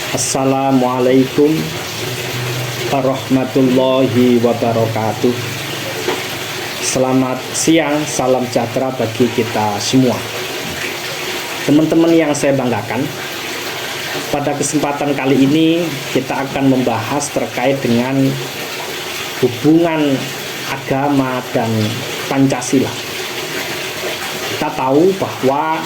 Assalamualaikum warahmatullahi wabarakatuh. Selamat siang, salam sejahtera bagi kita semua. Teman-teman yang saya banggakan, pada kesempatan kali ini kita akan membahas terkait dengan hubungan agama dan Pancasila. Kita tahu bahwa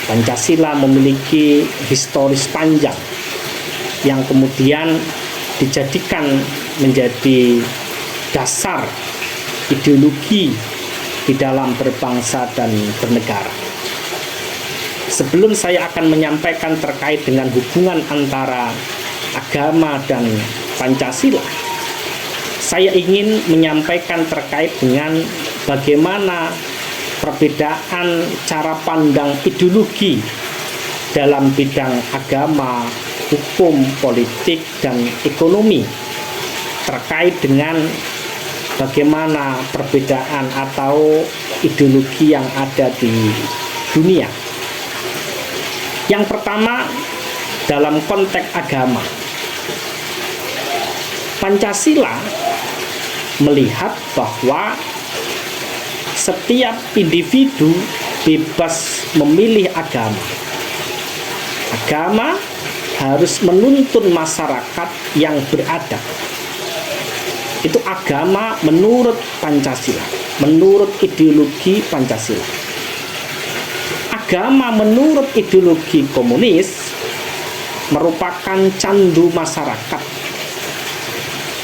Pancasila memiliki historis panjang yang kemudian dijadikan menjadi dasar ideologi di dalam berbangsa dan bernegara. Sebelum saya akan menyampaikan terkait dengan hubungan antara agama dan Pancasila, saya ingin menyampaikan terkait dengan bagaimana perbedaan cara pandang ideologi dalam bidang agama, hukum, politik, dan ekonomi terkait dengan bagaimana perbedaan atau ideologi yang ada di dunia. Yang pertama, dalam konteks agama, Pancasila melihat bahwa setiap individu bebas memilih agama. Agama harus menuntun masyarakat yang beradab. Itu agama menurut Pancasila, menurut ideologi Pancasila. Agama menurut ideologi komunis merupakan candu masyarakat.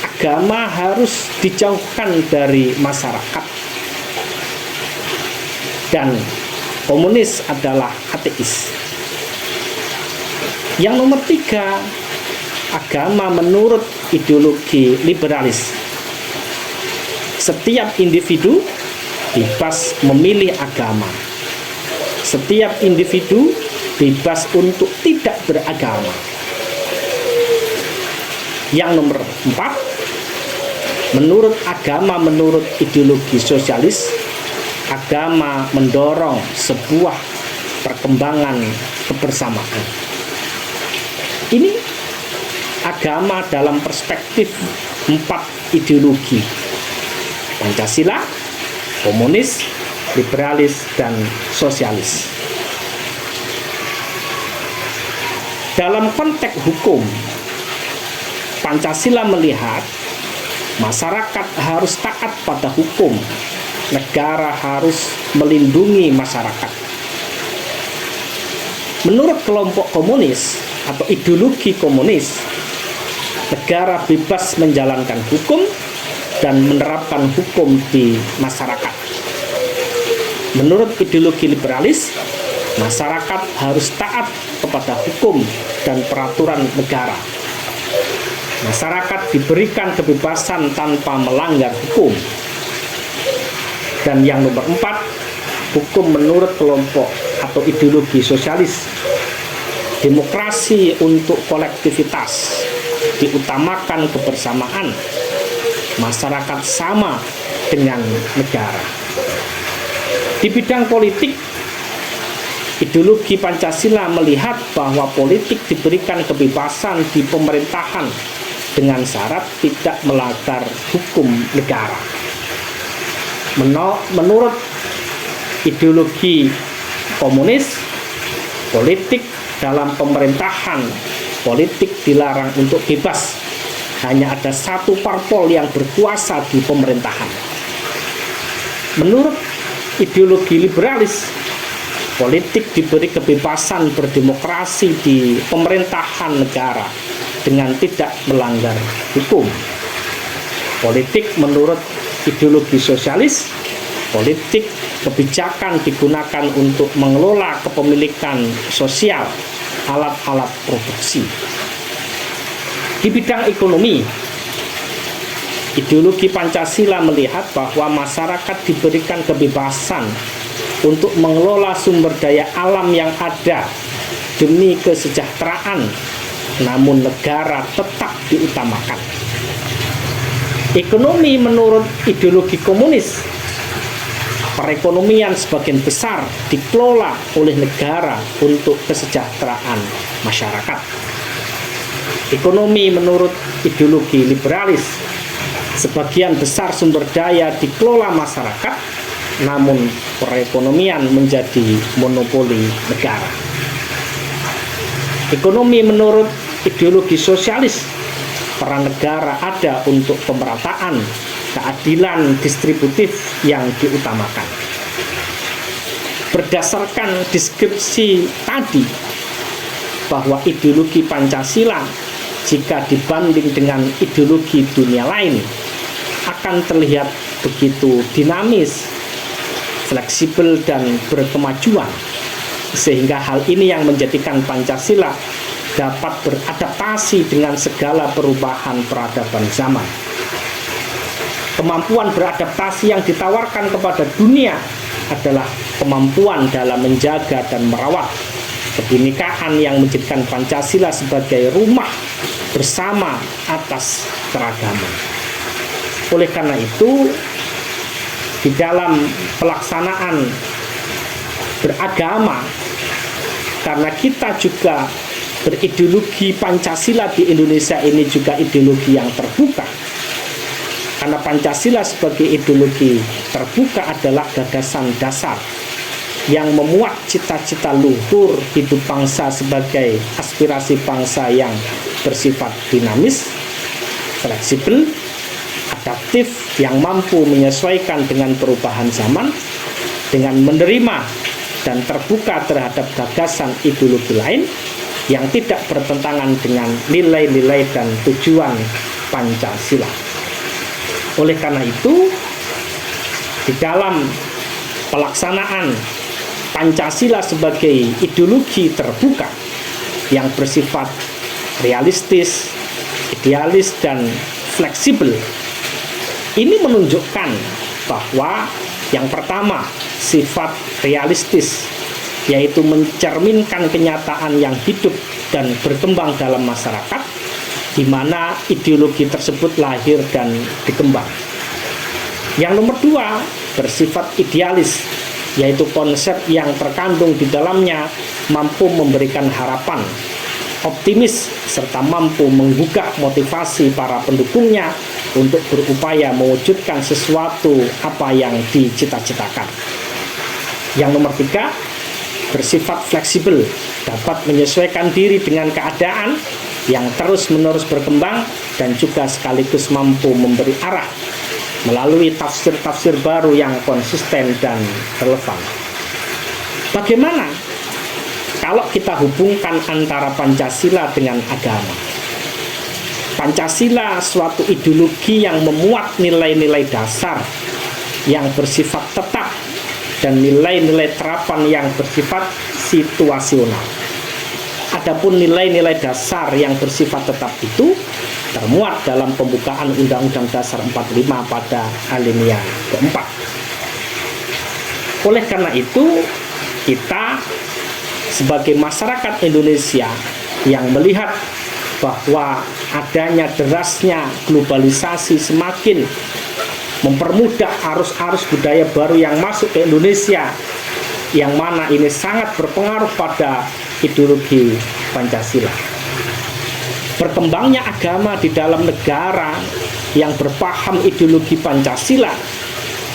Agama harus dijauhkan dari masyarakat. Dan komunis adalah ateis. Yang nomor 3, agama menurut ideologi liberalis. Setiap individu bebas memilih agama. Setiap individu bebas untuk tidak beragama. Yang nomor 4, menurut agama menurut ideologi sosialis, agama mendorong sebuah perkembangan kebersamaan. Ini agama dalam perspektif 4 ideologi: Pancasila, komunis, liberalis, dan sosialis. Dalam konteks hukum, Pancasila melihat masyarakat harus taat pada hukum. Negara harus melindungi masyarakat. Menurut kelompok komunis atau ideologi komunis, negara bebas menjalankan hukum dan menerapkan hukum di masyarakat. Menurut ideologi liberalis, masyarakat harus taat kepada hukum dan peraturan negara. Masyarakat diberikan kebebasan tanpa melanggar hukum. Dan yang nomor 4, hukum menurut kelompok atau ideologi sosialis, demokrasi untuk kolektivitas, diutamakan kebersamaan, masyarakat sama dengan negara. Di bidang politik, ideologi Pancasila melihat bahwa politik diberikan kebebasan di pemerintahan dengan syarat tidak melanggar hukum negara. Menurut ideologi komunis, politik dalam pemerintahan, politik dilarang untuk bebas. Hanya ada satu parpol yang berkuasa di pemerintahan. Menurut ideologi liberalis, politik diberi kebebasan berdemokrasi di pemerintahan negara dengan tidak melanggar hukum. Politik menurut ideologi sosialis, politik kebijakan digunakan untuk mengelola kepemilikan sosial, alat-alat produksi. Di bidang ekonomi, ideologi Pancasila melihat bahwa masyarakat diberikan kebebasan untuk mengelola sumber daya alam yang ada demi kesejahteraan, namun negara tetap diutamakan. Ekonomi menurut ideologi komunis, perekonomian sebagian besar dikelola oleh negara untuk kesejahteraan masyarakat. Ekonomi menurut ideologi liberalis, sebagian besar sumber daya dikelola masyarakat, namun perekonomian menjadi monopoli negara. Ekonomi menurut ideologi sosialis, peran negara ada untuk pemerataan, keadilan distributif yang diutamakan. Berdasarkan deskripsi tadi, bahwa ideologi Pancasila jika dibanding dengan ideologi dunia lain akan terlihat begitu dinamis, fleksibel, dan berkemajuan, sehingga hal ini yang menjadikan Pancasila dapat beradaptasi dengan segala perubahan peradaban zaman. Kemampuan beradaptasi yang ditawarkan kepada dunia adalah kemampuan dalam menjaga dan merawat kebinekaan yang menjadikan Pancasila sebagai rumah bersama atas keragaman. Oleh karena itu, di dalam pelaksanaan beragama, karena kita juga berideologi Pancasila di Indonesia ini juga ideologi yang terbuka. Karena Pancasila sebagai ideologi terbuka adalah gagasan dasar yang memuat cita-cita luhur hidup bangsa sebagai aspirasi bangsa yang bersifat dinamis, fleksibel, adaptif, yang mampu menyesuaikan dengan perubahan zaman, dengan menerima dan terbuka terhadap gagasan ideologi lain yang tidak bertentangan dengan nilai-nilai dan tujuan Pancasila. Oleh karena itu, di dalam pelaksanaan Pancasila sebagai ideologi terbuka yang bersifat realistis, idealis, dan fleksibel, ini menunjukkan bahwa yang pertama, sifat realistis, yaitu mencerminkan kenyataan yang hidup dan berkembang dalam masyarakat, di mana ideologi tersebut lahir dan berkembang. Yang nomor dua, bersifat idealis, yaitu konsep yang terkandung di dalamnya mampu memberikan harapan, optimis, serta mampu menggugah motivasi para pendukungnya untuk berupaya mewujudkan sesuatu apa yang dicita-citakan. Yang nomor tiga, bersifat fleksibel, dapat menyesuaikan diri dengan keadaan yang terus-menerus berkembang dan juga sekaligus mampu memberi arah melalui tafsir-tafsir baru yang konsisten dan relevan. Bagaimana kalau kita hubungkan antara Pancasila dengan agama? Pancasila suatu ideologi yang memuat nilai-nilai dasar yang bersifat tetap dan nilai-nilai terapan yang bersifat situasional. Adapun nilai-nilai dasar yang bersifat tetap itu termuat dalam pembukaan Undang-Undang Dasar 45 pada alinea keempat. Oleh karena itu, kita sebagai masyarakat Indonesia yang melihat bahwa adanya derasnya globalisasi semakin mempermudah arus-arus budaya baru yang masuk ke Indonesia, yang mana ini sangat berpengaruh pada ideologi Pancasila. Berkembangnya agama di dalam negara yang berpaham ideologi Pancasila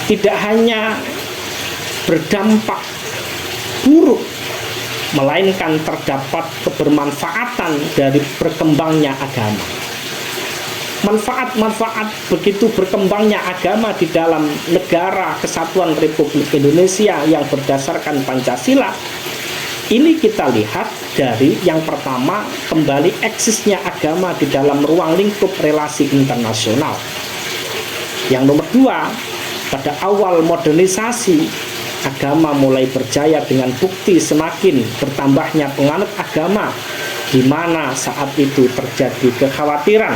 tidak hanya berdampak buruk, melainkan terdapat kebermanfaatan dari berkembangnya agama. Manfaat-manfaat begitu berkembangnya agama di dalam negara Kesatuan Republik Indonesia yang berdasarkan Pancasila ini kita lihat dari yang pertama, kembali eksisnya agama di dalam ruang lingkup relasi internasional. Yang nomor dua, pada awal modernisasi, agama mulai berjaya dengan bukti semakin bertambahnya penganut agama, di mana saat itu terjadi kekhawatiran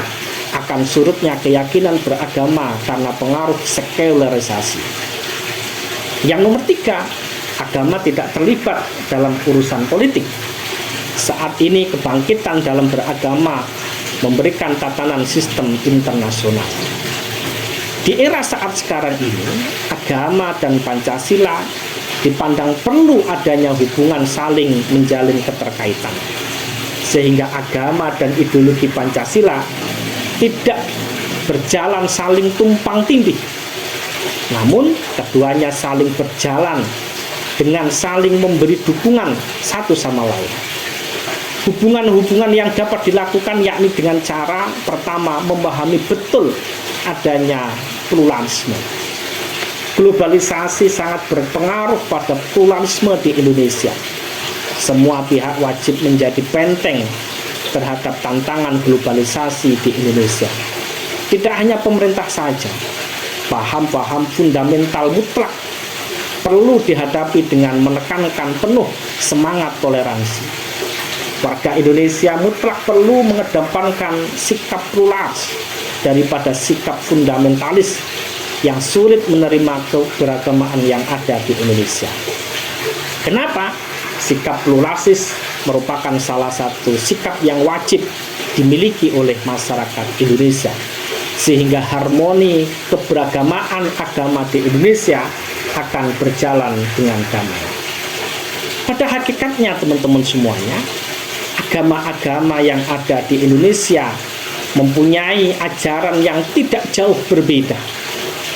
akan surutnya keyakinan beragama karena pengaruh sekularisasi. Yang nomor tiga, agama tidak terlibat dalam urusan politik. Saat ini kebangkitan dalam beragama memberikan tatanan sistem internasional. Di era saat sekarang ini, agama dan Pancasila dipandang perlu adanya hubungan saling menjalin keterkaitan. sehingga agama dan ideologi Pancasila tidak berjalan saling tumpang tindih, namun keduanya saling berjalan dengan saling memberi dukungan satu sama lain. Hubungan-hubungan yang dapat dilakukan yakni dengan cara pertama memahami betul adanya pluralisme. Globalisasi sangat berpengaruh pada pluralisme di Indonesia. Semua pihak wajib menjadi benteng terhadap tantangan globalisasi di Indonesia. Tidak hanya pemerintah saja, paham-paham fundamental mutlak perlu dihadapi dengan menekankan penuh semangat toleransi. Warga Indonesia mutlak perlu mengedepankan sikap pluralis daripada sikap fundamentalis yang sulit menerima keberagaman yang ada di Indonesia. Kenapa? Sikap pluralis merupakan salah satu sikap yang wajib dimiliki oleh masyarakat Indonesia, sehingga harmoni keberagaman agama di Indonesia akan berjalan dengan damai. Pada hakikatnya teman-teman semuanya, agama-agama yang ada di Indonesia mempunyai ajaran yang tidak jauh berbeda,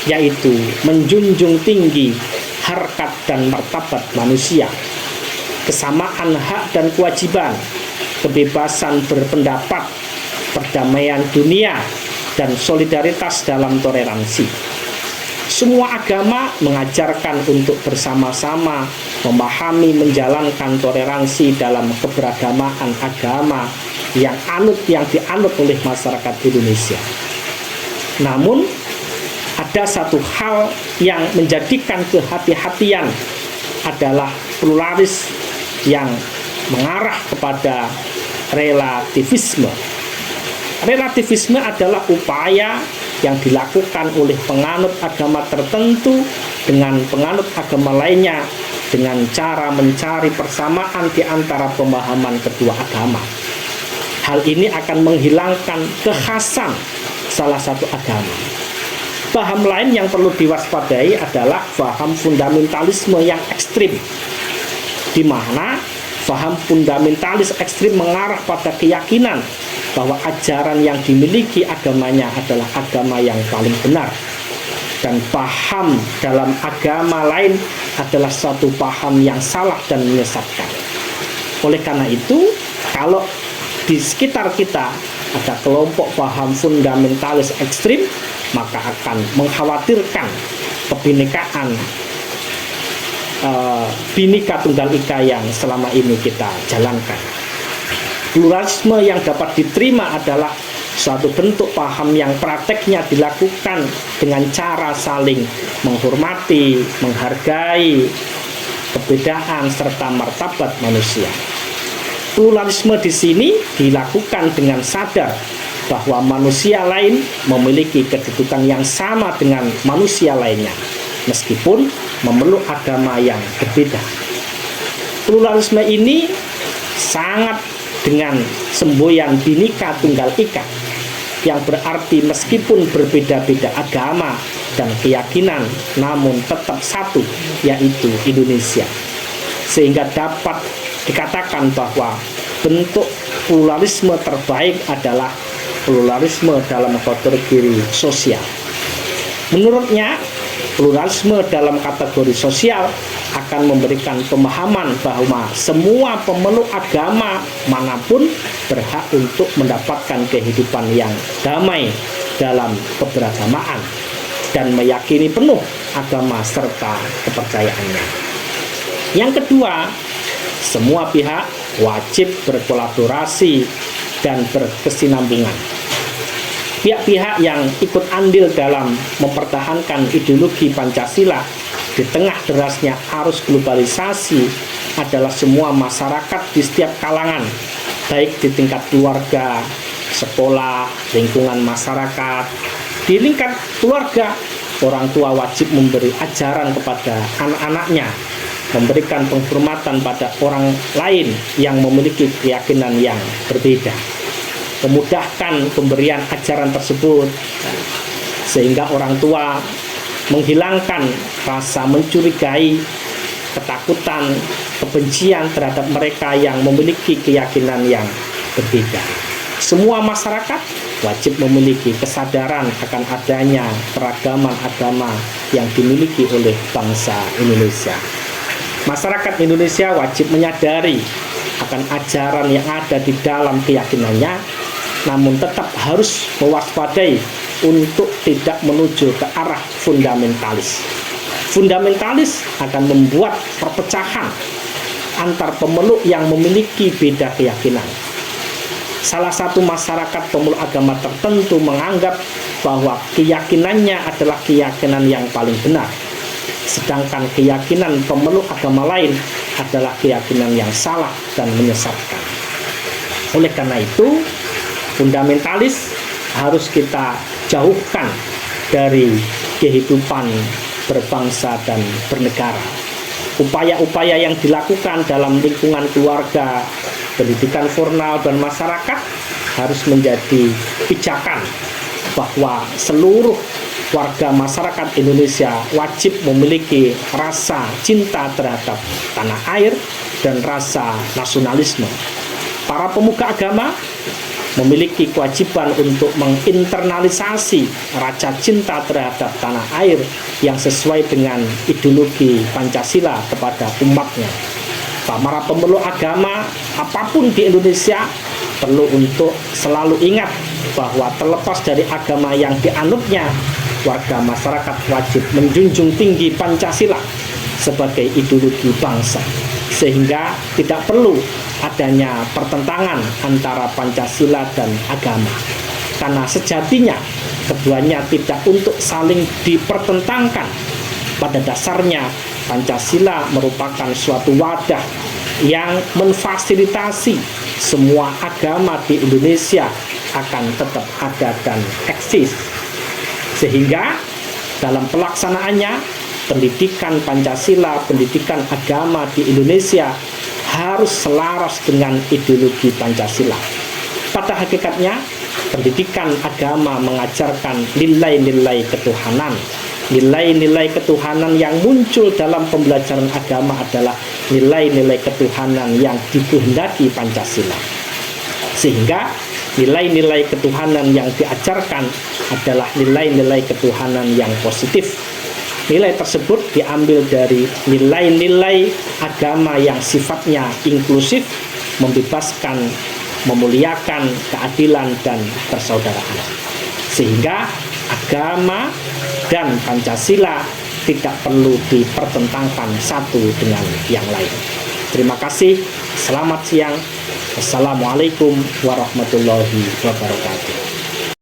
yaitu menjunjung tinggi harkat dan martabat manusia, kesamaan hak dan kewajiban, kebebasan berpendapat, perdamaian dunia, dan solidaritas dalam toleransi. Semua agama mengajarkan untuk bersama-sama memahami menjalankan toleransi dalam keberagaman agama yang dianut oleh masyarakat Indonesia. Namun ada satu hal yang menjadikan kehati-hatian adalah pluralis yang mengarah kepada relativisme. Relativisme adalah upaya yang dilakukan oleh penganut agama tertentu dengan penganut agama lainnya dengan cara mencari persamaan di antara pemahaman kedua agama. Hal ini akan menghilangkan kekhasan salah satu agama. Paham lain yang perlu diwaspadai adalah paham fundamentalisme yang ekstrim, di mana paham fundamentalis ekstrim mengarah pada keyakinan bahwa ajaran yang dimiliki agamanya adalah agama yang paling benar, dan paham dalam agama lain adalah suatu paham yang salah dan menyesatkan. Oleh karena itu, kalau di sekitar kita ada kelompok paham fundamentalis ekstrim, maka akan mengkhawatirkan kebinekaan Bhinneka Tunggal Ika yang selama ini kita jalankan. Pluralisme yang dapat diterima adalah suatu bentuk paham yang prakteknya dilakukan dengan cara saling menghormati, menghargai perbedaan serta martabat manusia. Pluralisme di sini dilakukan dengan sadar bahwa manusia lain memiliki kedudukan yang sama dengan manusia lainnya, meskipun memeluk agama yang berbeda. Pluralisme ini sangat dengan semboyan Bhinneka Tunggal Ika, yang berarti meskipun berbeda-beda agama dan keyakinan, namun tetap satu, yaitu Indonesia. Sehingga dapat dikatakan bahwa bentuk pluralisme terbaik adalah pluralisme dalam kategori sosial. Menurutnya, pluralisme dalam kategori sosial akan memberikan pemahaman bahwa semua pemeluk agama manapun berhak untuk mendapatkan kehidupan yang damai dalam keberagamaan dan meyakini penuh agama serta kepercayaannya. Yang kedua, semua pihak wajib berkolaborasi dan berkesinambungan. Pihak-pihak yang ikut andil dalam mempertahankan ideologi Pancasila di tengah derasnya arus globalisasi adalah semua masyarakat di setiap kalangan, baik di tingkat keluarga, sekolah, lingkungan masyarakat. Di lingkar keluarga, orang tua wajib memberi ajaran kepada anak-anaknya, memberikan penghormatan pada orang lain yang memiliki keyakinan yang berbeda, memudahkan pemberian ajaran tersebut sehingga orang tua menghilangkan rasa mencurigai, ketakutan, kebencian terhadap mereka yang memiliki keyakinan yang berbeda. Semua masyarakat wajib memiliki kesadaran akan adanya keragaman agama yang dimiliki oleh bangsa Indonesia. Masyarakat Indonesia wajib menyadari akan ajaran yang ada di dalam keyakinannya, namun tetap harus mewaspadai untuk tidak menuju ke arah fundamentalis. Fundamentalis akan membuat perpecahan antar pemeluk yang memiliki beda keyakinan. Salah satu masyarakat pemeluk agama tertentu menganggap bahwa keyakinannya adalah keyakinan yang paling benar, sedangkan keyakinan pemeluk agama lain adalah keyakinan yang salah dan menyesatkan. Oleh karena itu, fundamentalis harus kita jauhkan dari kehidupan berbangsa dan bernegara. Upaya-upaya yang dilakukan dalam lingkungan keluarga, pendidikan formal, dan masyarakat harus menjadi pijakan bahwa seluruh warga masyarakat Indonesia wajib memiliki rasa cinta terhadap tanah air dan rasa nasionalisme. Para pemuka agama memiliki kewajiban untuk menginternalisasi rasa cinta terhadap tanah air yang sesuai dengan ideologi Pancasila kepada umatnya. Para pemeluk agama apapun di Indonesia perlu untuk selalu ingat bahwa terlepas dari agama yang dianutnya, warga masyarakat wajib menjunjung tinggi Pancasila sebagai ideologi bangsa, sehingga tidak perlu adanya pertentangan antara Pancasila dan agama, karena sejatinya keduanya tidak untuk saling dipertentangkan. Pada dasarnya Pancasila merupakan suatu wadah yang memfasilitasi semua agama di Indonesia akan tetap ada dan eksis, sehingga dalam pelaksanaannya pendidikan Pancasila, pendidikan agama di Indonesia harus selaras dengan ideologi Pancasila. Pada hakikatnya, pendidikan agama mengajarkan nilai-nilai ketuhanan. Nilai-nilai ketuhanan yang muncul dalam pembelajaran agama adalah nilai-nilai ketuhanan yang dikehendaki Pancasila. Sehingga nilai-nilai ketuhanan yang diajarkan adalah nilai-nilai ketuhanan yang positif. Nilai tersebut diambil dari nilai-nilai agama yang sifatnya inklusif, membebaskan, memuliakan keadilan dan persaudaraan. Sehingga agama dan Pancasila tidak perlu dipertentangkan satu dengan yang lain. Terima kasih, selamat siang. Assalamualaikum warahmatullahi wabarakatuh.